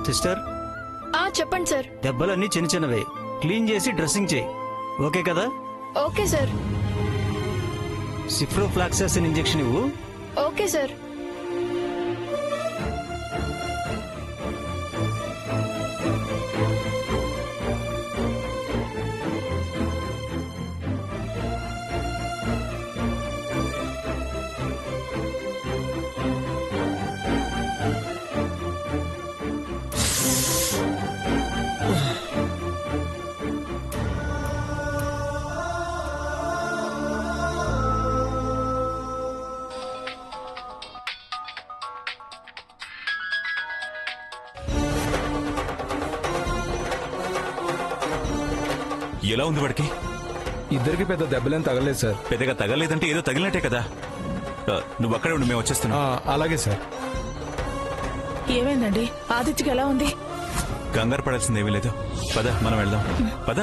Sister, చెప్పండి sir. దెబ్బలన్నీ చిన్న చిన్నవే, క్లీన్ చేసి డ్రెస్సింగ్ చేయి. ఓకే కదా? Okay sir. సిప్రోఫ్లాక్సాసిన్ ఇంజెక్షన్ ఇవ్వు. Okay sir. ఎలా ఉంది వాడికి? ఇద్దరికి పెద్ద దెబ్బలేం తగలేదు సార్. పెద్దగా తగలేదంటే ఏదో తగిలినట్టే కదా. నువ్వు అక్కడే ఉండి మేము వచ్చేస్తున్నాం. అలాగే సార్. ఏమైందండి? ఆదిత్యకి ఎలా ఉంది? కంగారు పడాల్సింది ఏమీ లేదు. పద మనం వెళ్దాం. పద.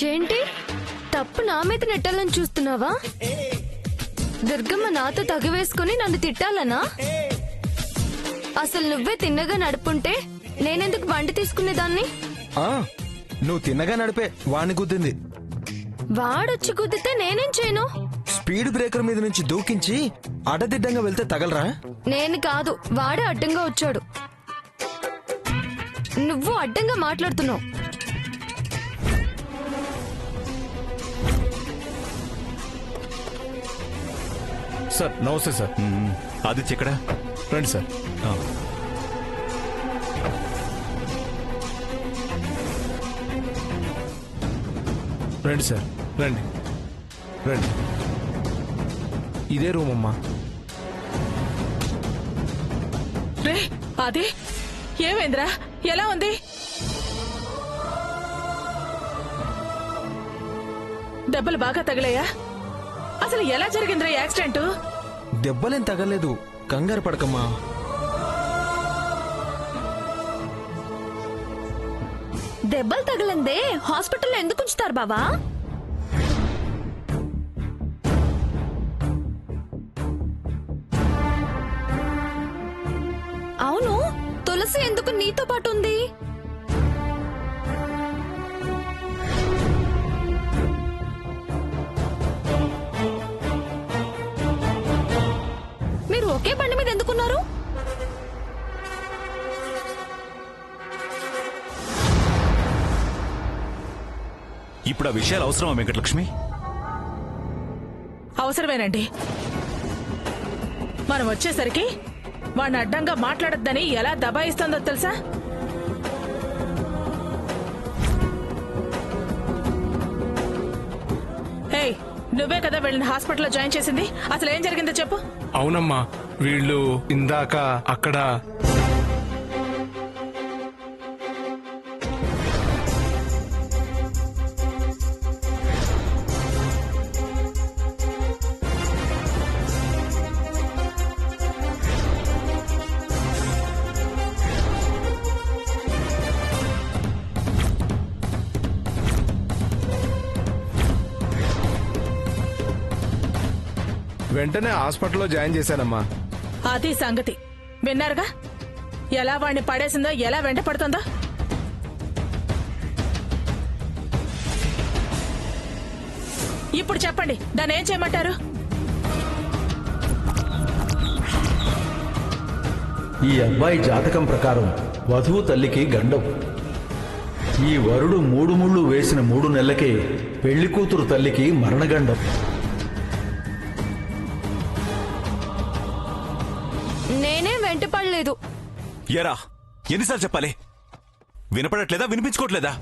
ఏంటి, తప్పు నా మీద నెట్టాలని చూస్తున్నావా? దుర్గమ్మ నాతో తగివేసుకుని నన్ను తిట్టాలనా? అసలు నువ్వే తిన్నగా నడుపుంటే నేనెందుకు బండి తీసుకునేదాన్ని? నువ్వు తిన్నగా నడిపే వాణ్ణి గుద్దింది. వాడొచ్చి గుద్దితే నేనేం చేయను? స్పీడ్ బ్రేకర్ మీద నుంచి దూకించి అడ్డదిడ్డంగా వెళ్తే తగలరా? నేను కాదు, వాడే అడ్డంగా వచ్చాడు. నువ్వు అడ్డంగా మాట్లాడుతున్నావు. సార్ నమస్తే సార్. ఆదిత్య ఎక్కడ? రండి సార్. రండి సార్, రండి రండి. ఇదే రూమ్ అమ్మా. రే అది ఏమైందిరా? ఎలా ఉంది? దెబ్బలు బాగా తగిలాయా? అసలు ఎలా జరిగిందిరా యాక్సిడెంట్? దెబ్బలేం తగలేదు, కంగారు పడకమ్మా. దెబ్బలు తగలందే హాస్పిటల్లో ఎందుకు ఉంచుతారు బావా? అవును, తులసి ఎందుకు నీతో పాటు ఉంది? మీరు ఒకే బండి మీద ఎందుకున్నారు? ఇప్పుడు ఆ విషయాలు అవసరమా వెంకటలక్ష్మి? అవసరమేనండి. మనం వచ్చేసరికి వాడిని అడ్డంగా మాట్లాడొద్దని ఎలా దబాయిస్తుందో తెలుసా? హే, నువ్వే కదా వెళ్ళిన హాస్పిటల్లో జాయిన్ చేసింది. అసలు ఏం జరిగిందో చెప్పు. అవునమ్మా, వీళ్ళు ఇందాక అక్కడ వెంటనే హాస్పిటల్లో జాయిన్ చేశానమ్మా. అది సంగతి విన్నారుగా. ఎలా వాణ్ణి పడేసిందో, ఎలా వెంట పడుతుందో. ఇప్పుడు చెప్పండి, దాన్ని ఏం చేయమంటారు? ఈ అబ్బాయి జాతకం ప్రకారం వధువు తల్లికి గండం. ఈ వరుడు 3 ముళ్ళు వేసిన 3 నెలలకే పెళ్లి కూతురు తల్లికి మరణగండం. నేనే వెంట పడలేదు. ఎరా, ఎన్నిసార్లు చెప్పాలి? వినపడట్లేదా? వినిపించుకోవట్లేదా?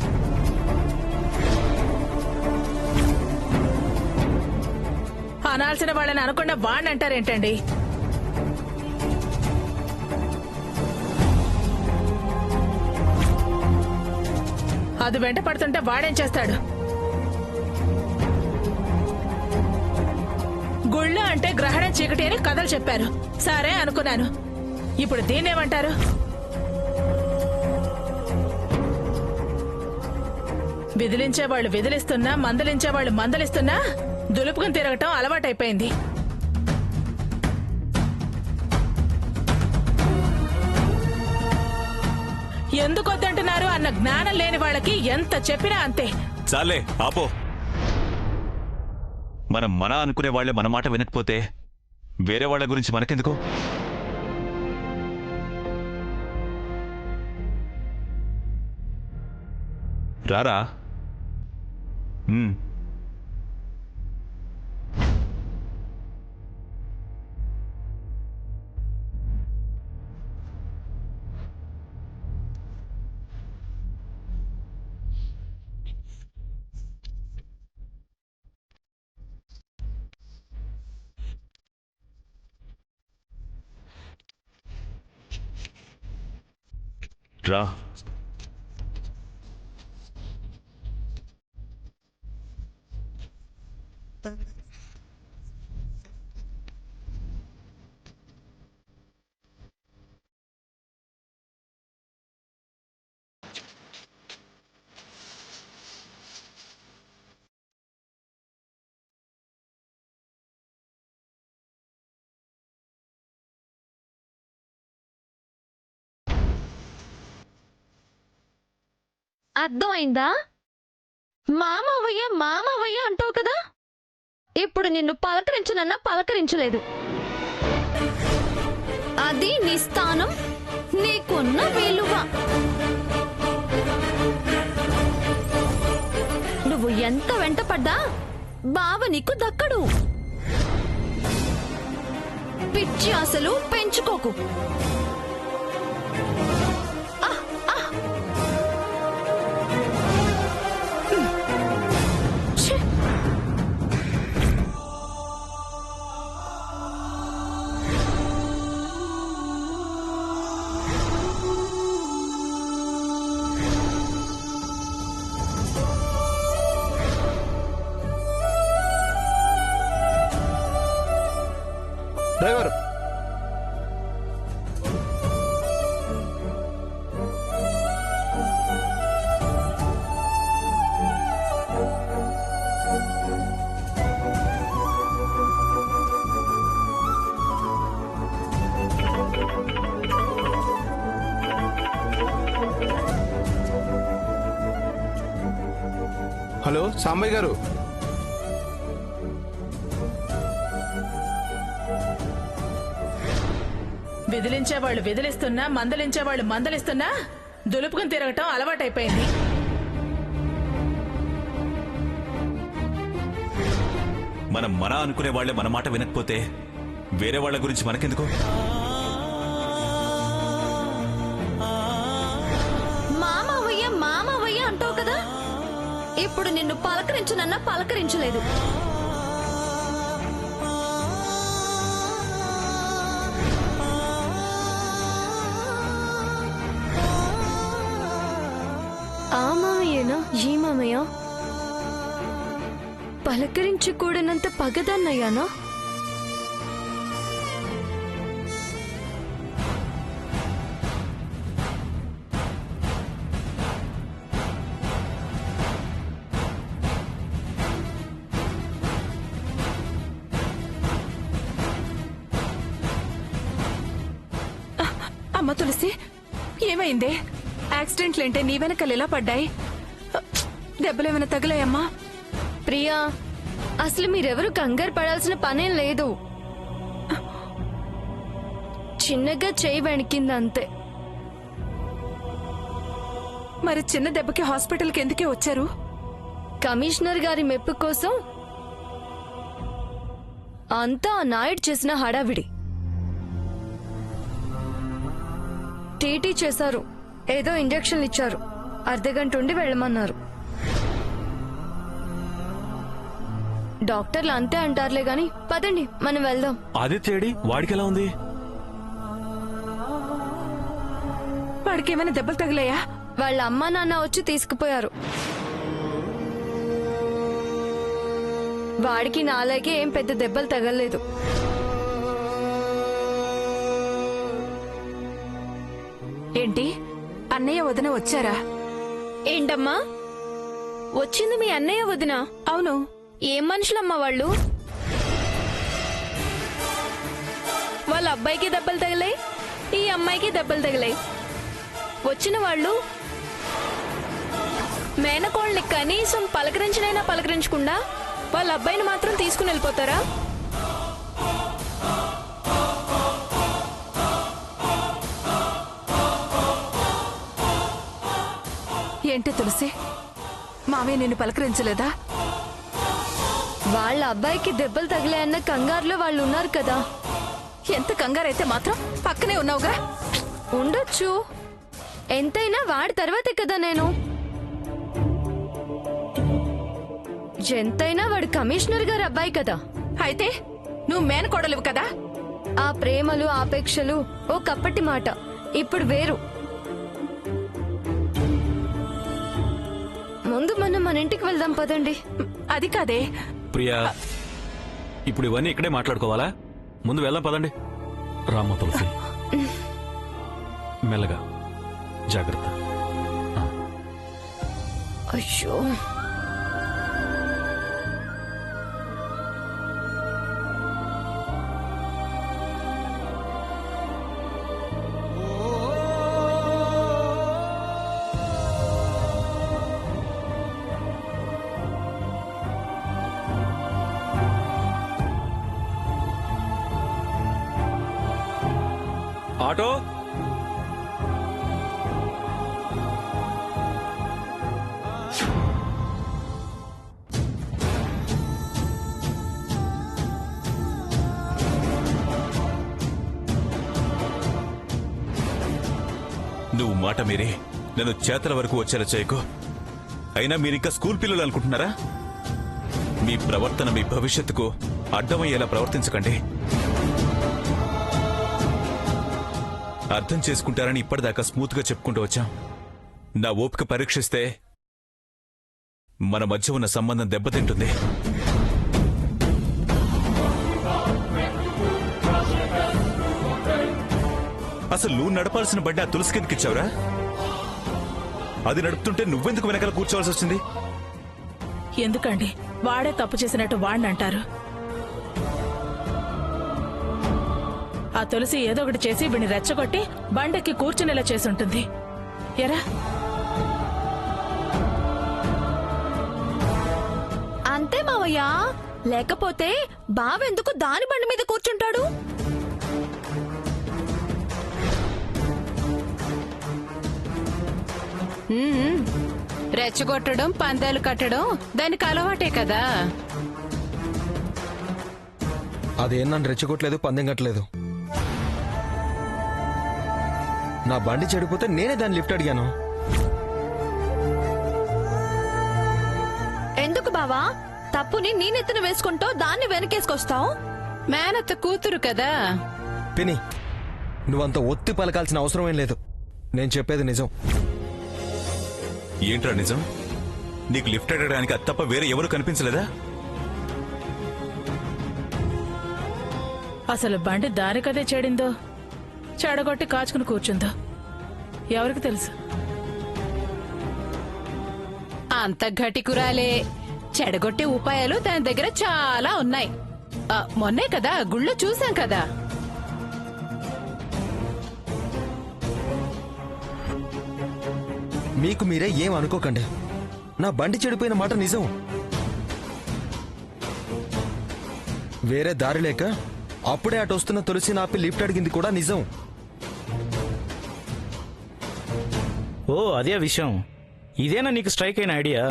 అనాల్సిన వాళ్ళని అనకుండా వాణ్ణంటారేంటండి? అది వెంట పడుతుంటే వాడేం చేస్తాడు? గుళ్ళ అంటే గ్రహణం చీకటి అని కథలు చెప్పారు, సరే అనుకున్నాను. ఇప్పుడు దీన్నేమంటారు? విదిలించేవాళ్ళు విదిలిస్తున్నా, మందలించేవాళ్ళు మందలిస్తున్నా దులుపుకుని తిరగటం అలవాటైపోయింది. ఎందుకు వద్దంటున్నారు అన్న జ్ఞానం లేని వాళ్ళకి ఎంత చెప్పినా అంతే. చాలే ఆపో. మనం మన అనుకునే వాళ్లే మన మాట వినకపోతే వేరే వాళ్ళ గురించి మనకెందుకు? రారా. రా. అర్థమైందా? మామవయ్య మామవయ్య అంటావు కదా, ఇప్పుడు నిన్ను పలకరించనన్నా పలకరించలేదు. అది నీ స్థానం, నీకున్న విలువ. నువ్వు ఎంత వెంటపడ్డా బావ నీకు దక్కడు. పిచ్చి అసలు పెంచుకోకు. డ్రైవర్, హలో సాంబయ్య గారు. విదిలించేవాళ్ళు విదిలిస్తున్నా, మందలించేవాళ్ళు మందలిస్తున్నా దులుపుకుని తిరగటం అలవాటైపోయింది. మనం మన అనుకునే వాళ్లే మన మాట వినకపోతే వేరే వాళ్ళ గురించి మనకెందుకు? మామవయ్య మామవయ్య అంటావు కదా, ఇప్పుడు నిన్ను పలకరించనన్నా పలకరించలేదు. ఆ మామయ్యనా ఈ మామయ్య? పలకరించకూడనంత పగదన్నయ్యానా? అమ్మ తులసి, ఏమైంది? యాక్సిడెంట్లేంటే నీ వెనకాల ఎలా పడ్డాయి? దెబ్బలేమైనా తగిలాయమ్మా? ప్రియా, అసలు మీరెవరు కంగారు పడాల్సిన పనేం లేదు. చిన్నగా చేయి వెణికింది అంతే. మరి చిన్న దెబ్బకి హాస్పిటల్కి ఎందుకే వచ్చారు? కమిషనర్ గారి మెప్పు కోసం. అంతా ఆ నాయుడు చేసిన హడావిడి. టీటీ చేశారు, ఏదో ఇంజెక్షన్లు ఇచ్చారు, అర్ధగంట ఉండి వెళ్ళమన్నారు. డాక్టర్లు అంతే అంటారులే గాని పదండి మనం వెళ్దాం. ఆదిత్యడి వాడికి ఎలా ఉంది? వాడికి ఏమైనా దెబ్బలు తగిలాయా? వాళ్ళ అమ్మా నాన్న వచ్చి తీసుకుపోయారు. వాడికి నాలాగే ఏం పెద్ద దెబ్బలు తగలలేదు. ఏంటి అన్నయ్య వదిన వచ్చారా? ఏంటమ్మా వచ్చింది మీ అన్నయ్య వదినా? అవును. ఏం మనుషులమ్మా వాళ్ళు? వాళ్ళ అబ్బాయికి దెబ్బలు తగిలాయి, ఈ అమ్మాయికి దెబ్బలు తగిలాయి. వచ్చిన వాళ్ళు మేనకోళ్ళని కనీసం పలకరించినైనా పలకరించకుండా వాళ్ళ అబ్బాయిని మాత్రం తీసుకుని వెళ్ళిపోతారా? ఏంటి తులసి, మావయ్య నిన్ను పలకరించలేదా? వాళ్ళ అబ్బాయికి దెబ్బలు తగిలాయన్న కంగారులో వాళ్ళు ఉన్నారు కదా. ఎంత కంగారైతే మాత్రం పక్కనే ఉన్నావుగా. ఉండొచ్చు, ఎంతైనా వాడి తర్వాతే కదా నేను. ఎంతైనా వాడు కమిషనర్ గారి అబ్బాయి కదా. అయితే నువ్వు మేనకోడలివి కదా. ఆ ప్రేమలు ఆపేక్షలు ఓ కప్పటి మాట, ఇప్పుడు వేరు. ముందు మనం మన ఇంటికి వెళ్దాం పదండి. అది కాదే. ప్రియా, ఇప్పుడు ఇవన్నీ ఇక్కడే మాట్లాడుకోవాలా? ముందు వెళ్దాం పదండి. రామ్మ తులసి, మెల్లగా, జాగ్రత్త. అయ్యో, ఆటో, నువ్వు మాట మీరి నన్ను చేతల వరకు వచ్చేలా చేయకు. అయినా మీరింకా స్కూల్ పిల్లలు అనుకుంటున్నారా? మీ ప్రవర్తన మీ భవిష్యత్తుకు అడ్డమయ్యేలా ప్రవర్తించకండి. అర్థం చేసుకుంటారని ఇప్పటిదాకా స్మూత్ గా చెప్పుకుంటూ వచ్చాం. నా ఓపిక పరీక్షిస్తే మన మధ్య ఉన్న సంబంధం దెబ్బతింటుంది. అసలు నువ్వు నడపాల్సిన బండి ఆ తులసి కిందకి ఇచ్చావురా? అది నడుపుతుంటే నువ్వెందుకు వెనకాల కూర్చోవాల్సి వచ్చింది? ఎందుకండి వాడే తప్పు చేసినట్టు వాడిని అంటారు? ఆ తులసి ఏదో ఒకటి చేసి వీడిని రెచ్చగొట్టి బండెక్కి కూర్చునేలా చేసుంటుంది. ఎరా, అంతే మావయ్య. లేకపోతే బావెందుకు దాని బండి మీద కూర్చుంటాడు? రెచ్చగొట్టడం, పందాలు కట్టడం దానికి అలవాటే కదా. అదేం నన్ను రెచ్చగొట్టలేదు, పందెం కట్టలేదు. నా బండి చెడిపోతే నేనే దాన్ని లిఫ్ట్ అడిగాను. ఎందుకు బావా తప్పుని నీ నెత్తిన వేసుకుంటావు, దాన్ని వెనకేసుకొస్తావు? మేనత్త కూతురు కదా. పిని, నువ్వంత ఒత్తి పలకాల్సిన అవసరం ఏం లేదు. నేను చెప్పేది నిజం. ఏంట్రా నిజం? నీకు లిఫ్ట్ అడగడానికి అది తప్ప వేరే ఎవరు కనిపించలేదా? అసలు బండి దారికదే చెడిందో చెడగొట్టి కాచుకుని కూర్చుందో ఎవరికి తెలుసు? అంత ఘటికురాలే. చెడగొట్టే ఉపాయాలు దాని దగ్గర చాలా ఉన్నాయి. మొన్నే కదా గుళ్ళో చూసాం కదా. మీకు మీరే ఏం అనుకోకండి. నా బండి చెడిపోయిన మాట నిజం. వేరే దారి లేక అప్పుడే అటు వస్తున్న తులసి నాపి లిఫ్ట్ అడిగింది కూడా నిజం. ఓ అదే విషయం. ఇదేనా నీకు స్ట్రైక్ అయిన ఐడియా?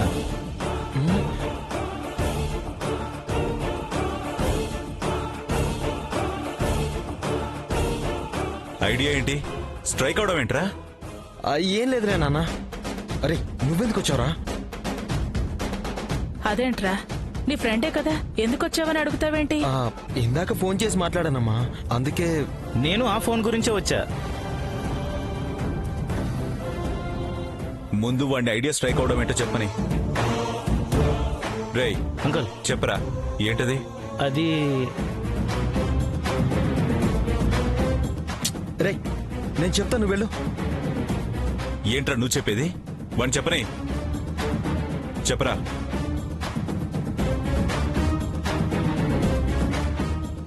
ఐడియా ఏంటి? స్ట్రైక్ అవడం ఏంట్రా? ఏం లేదులే నాన్న. అరే నువ్వెందుకు వచ్చావురా? అదేంట్రా నీ ఫ్రెండే కదా ఎందుకు వచ్చావని అడుగుతావేంటి? ఇందాక ఫోన్ చేసి మాట్లాడానమ్మా, అందుకే. నేను ఆ ఫోన్ గురించే వచ్చా. ముందు వాడిని ఐడియా స్ట్రైక్ అవడం ఏంటో చెప్పని. రేయ్ అంకుల్ చెప్పరా, ఏంటది? అది రేయ్ నేను చెప్తాను, నువ్వు వెళ్ళు. ఏంట్రా నువ్వు చెప్పేది? వాడిని చెప్పని. చెప్పరా.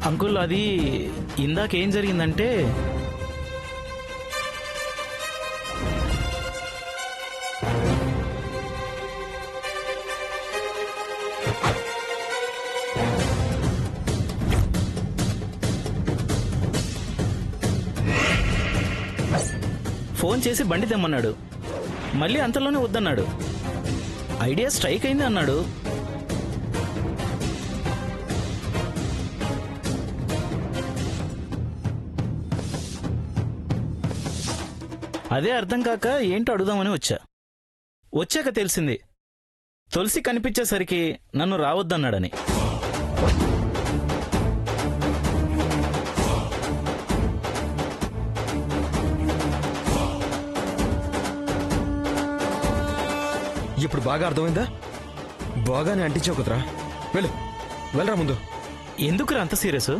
అంకుల్ అది ఇందాకేం జరిగిందంటే ఫోన్ చేసి బండి తెమ్మన్నాడు. మళ్ళీ అంతలోనే వద్దన్నాడు. ఐడియా స్ట్రైక్ అయింది అన్నాడు. అదే అర్థం కాక ఏంటో అడుగుదామని వచ్చా. వచ్చాక తెలిసింది తులసి కనిపించేసరికి నన్ను రావద్దన్నాడని. ఇప్పుడు బాగా అర్థమైందా? బాగానే అంటించావు కుదరా. వెళ్ళు, వెళ్ళరా ముందు. ఎందుకురా అంత సీరియస్?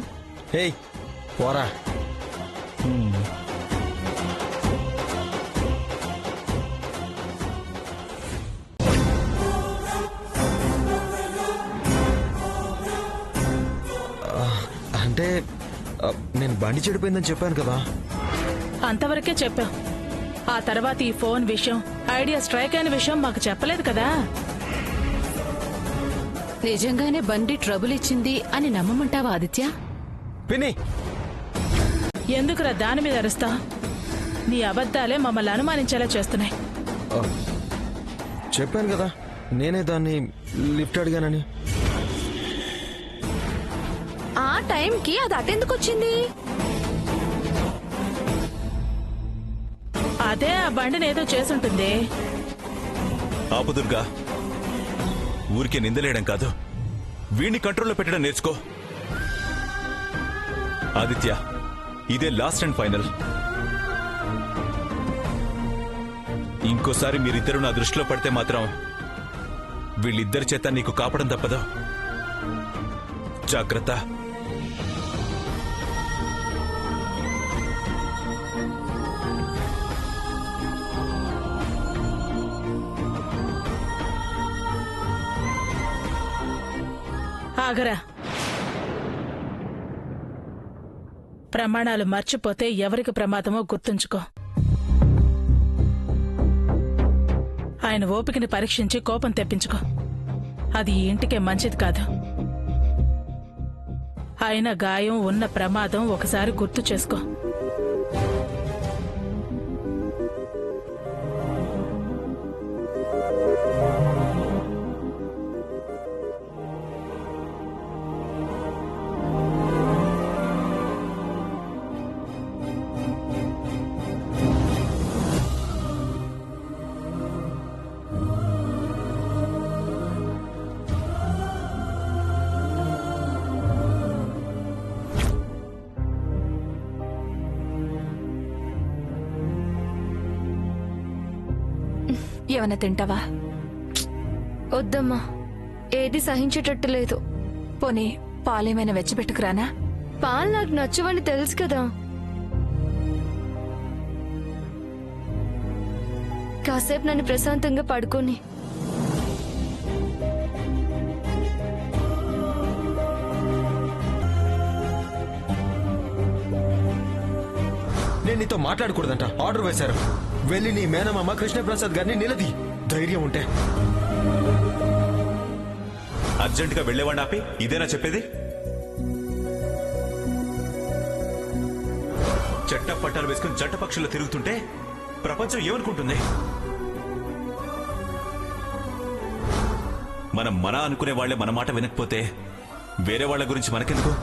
ఏయ్ పోరా. అంటే నేను బండి చెడిపోయిందని చెప్పాను కదా. అంతవరకే చెప్పావు. ఆ తర్వాత ఈ ఫోన్ విషయం, ఐడియా స్ట్రైక్ అయిన విషయం మాకు చెప్పలేదు కదా. నిజంగానే బండి ట్రబుల్ ఇచ్చింది అని నమ్మమంటావా ఆదిత్య? పిన్ని, ఎందుకురా దాని మీద అరుస్తా? నీ అబద్ధాలే మమ్మల్ని అనుమానించేలా చేస్తున్నాయి. చెప్పాను కదా నేనే దాన్ని లిఫ్ట్ అడిగానని. ఆ టైంకి అది అటెందుకు వచ్చింది? అదే ఆ బండిని ఏదో చేసుంటుంది. ఆపు దుర్గా, ఊరికే నిందలేయడం కాదు, వీడిని కంట్రోల్లో పెట్టడం నేర్చుకో. ఆదిత్య, ఇదే లాస్ట్ అండ్ ఫైనల్. ఇంకోసారి మీరిద్దరూ నా దృష్టిలో పడితే మాత్రం వీళ్ళిద్దరి చేత నీకు కాపడం తప్పదు. జాగ్రత్త. ఆగరా. ప్రమాణాలు మర్చిపోతే ఎవరికి ప్రమాదమో గుర్తుంచుకో. ఆయన ఓపికని పరీక్షించి కోపం తెప్పించుకో. అది ఈ ఇంటికే మంచిది కాదు. ఆయన గాయం ఉన్న ప్రమాదం ఒకసారి గుర్తు చేసుకో. ఏమన్నా తింటావా? వద్దమ్మా, ఏది సహించేటట్టు లేదు. పోనీ పాలేమైనా వెచ్చబెట్టుకురానా? పాలు నాకు నచ్చవని తెలుసు కదా. కాసేపు నన్ను ప్రశాంతంగా పడుకొని. నేను నీతో మాట్లాడకూడదంట ఆర్డర్ వేశారు. వెళ్ళి నీ మేనమామ కృష్ణప్రసాద్ గారిని నిలది, ధైర్యం ఉంటే. అర్జెంటుగా వెళ్లేవాడిని ఆపి ఇదేనా చెప్పేది? చట్ట పట్టాలు వేసుకుని జంట పక్షుల్లో తిరుగుతుంటే ప్రపంచం ఏమనుకుంటుంది? మనం మన అనుకునే వాళ్లే మన మాట వినకపోతే వేరే వాళ్ల గురించి మనకెందుకు?